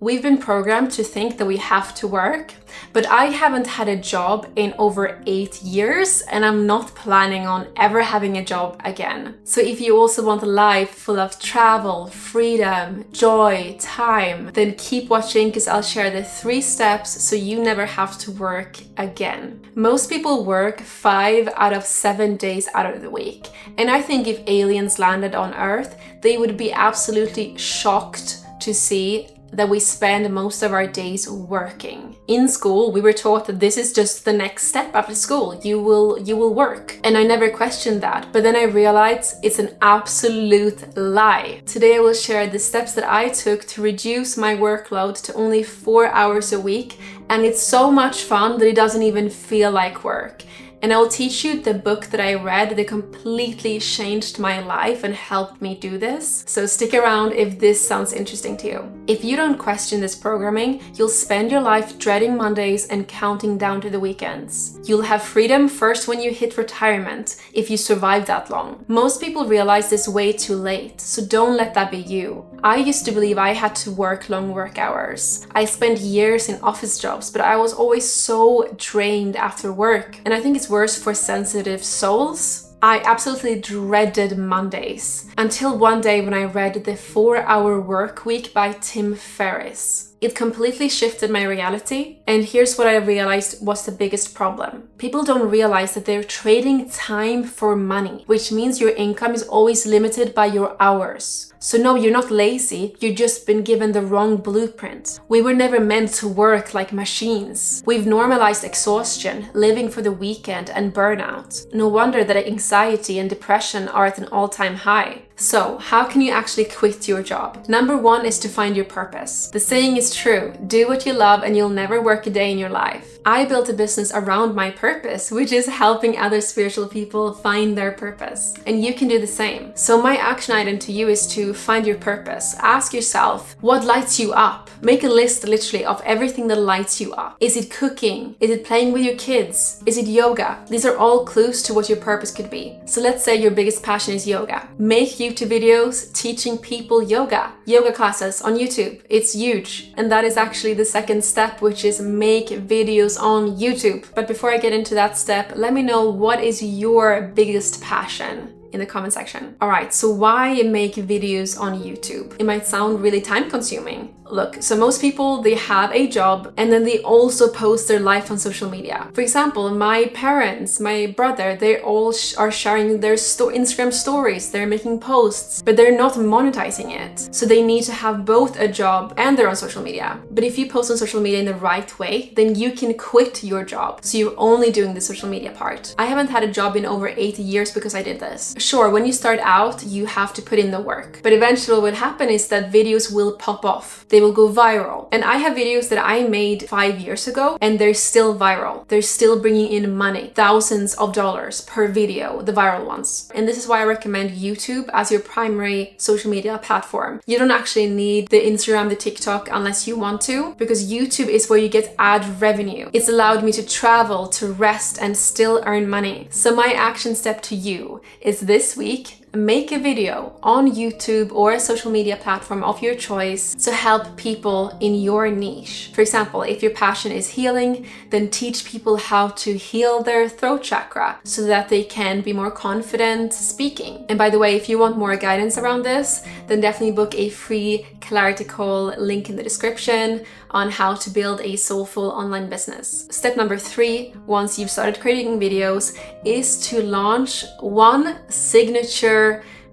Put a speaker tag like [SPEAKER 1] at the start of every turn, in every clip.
[SPEAKER 1] We've been programmed to think that we have to work, but I haven't had a job in over 8 years and I'm not planning on ever having a job again. So if you also want a life full of travel, freedom, joy, time, then keep watching because I'll share the 3 steps so you never have to work again. Most people work 5 out of 7 days out of the week. And I think if aliens landed on Earth, they would be absolutely shocked to see that we spend most of our days working. In school, we were taught that this is just the next step after school. You will work. And I never questioned that. But then I realized it's an absolute lie. Today I will share the steps that I took to reduce my workload to only 4 hours a week. And it's so much fun that it doesn't even feel like work. And I will teach you the book that I read that completely changed my life and helped me do this. So stick around if this sounds interesting to you. If you don't question this programming, you'll spend your life dreading Mondays and counting down to the weekends. You'll have freedom first when you hit retirement, if you survive that long. Most people realize this way too late, so don't let that be you. I used to believe I had to work long work hours. I spent years in office jobs, but I was always so drained after work. And I think it's worse for sensitive souls. I absolutely dreaded Mondays until one day when I read The 4-Hour Work Week by Tim Ferriss. It completely shifted my reality, and here's what I realized was the biggest problem. People don't realize that they're trading time for money, which means your income is always limited by your hours. So no, you're not lazy, you've just been given the wrong blueprint. We were never meant to work like machines. We've normalized exhaustion, living for the weekend, and burnout. No wonder that anxiety and depression are at an all-time high. So, how can you actually quit your job? Number 1 is to find your purpose. The saying is true, do what you love and you'll never work a day in your life. I built a business around my purpose, which is helping other spiritual people find their purpose. And you can do the same. So my action item to you is to find your purpose. Ask yourself, what lights you up? Make a list literally of everything that lights you up. Is it cooking? Is it playing with your kids? Is it yoga? These are all clues to what your purpose could be. So let's say your biggest passion is yoga. Make YouTube videos teaching people yoga classes on YouTube. It's huge. And that is actually the second step, which is make videos on YouTube. But before I get into that step, let me know, what is your biggest passion in the comment section. All right, so why make videos on YouTube? It might sound really time consuming. Look, so most people, they have a job and then they also post their life on social media. For example, my parents, my brother, they all are sharing their Instagram stories. They're making posts, but they're not monetizing it. So they need to have both a job and they're on social media. But if you post on social media in the right way, then you can quit your job. So you're only doing the social media part. I haven't had a job in over 8 years because I did this. Sure, when you start out, you have to put in the work. But eventually what will happen is that videos will pop off. They will go viral. And I have videos that I made 5 years ago and they're still viral. They're still bringing in money, thousands of dollars per video, the viral ones. And this is why I recommend YouTube as your primary social media platform. You don't actually need the Instagram, the TikTok unless you want to, because YouTube is where you get ad revenue. It's allowed me to travel, to rest, and still earn money. So my action step to you is this week, make a video on YouTube or a social media platform of your choice to help people in your niche. For example, if your passion is healing, then teach people how to heal their throat chakra so that they can be more confident speaking. And by the way, if you want more guidance around this, then definitely book a free clarity call, link in the description, on how to build a soulful online business. Step number 3, once you've started creating videos, is to launch one signature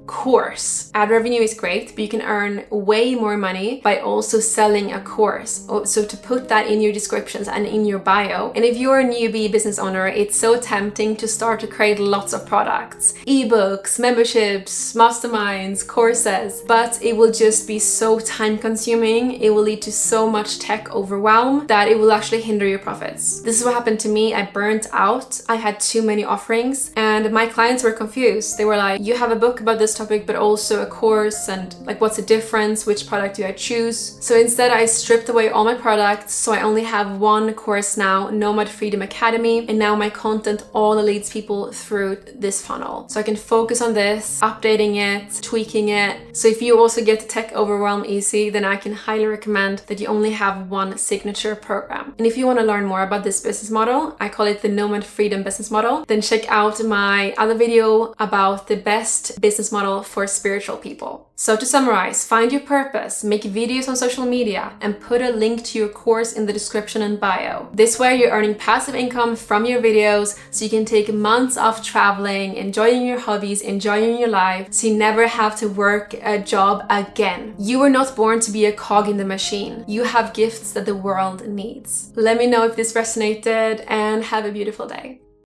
[SPEAKER 1] course. Ad revenue is great, but you can earn way more money by also selling a course. So to put that in your descriptions and in your bio. And if you're a newbie business owner, it's so tempting to start to create lots of products, ebooks, memberships, masterminds, courses, but it will just be so time consuming. It will lead to so much tech overwhelm that it will actually hinder your profits. This is what happened to me. I burnt out. I had too many offerings and my clients were confused. They were like, you have a book about this this topic, but also a course and like what's the difference, which product do I choose. So instead I stripped away all my products, so I only have one course now, Nomad Freedom Academy, and now my content all leads people through this funnel. So I can focus on this, updating it, tweaking it. So if you also get tech overwhelm easy, then I can highly recommend that you only have one signature program. And if you want to learn more about this business model, I call it the Nomad Freedom business model, then check out my other video about the best business model for spiritual people. So to summarize, find your purpose, make videos on social media, and put a link to your course in the description and bio. This way you're earning passive income from your videos, so you can take months off traveling, enjoying your hobbies, enjoying your life, so you never have to work a job again. You were not born to be a cog in the machine. You have gifts that the world needs. Let me know if this resonated, and have a beautiful day.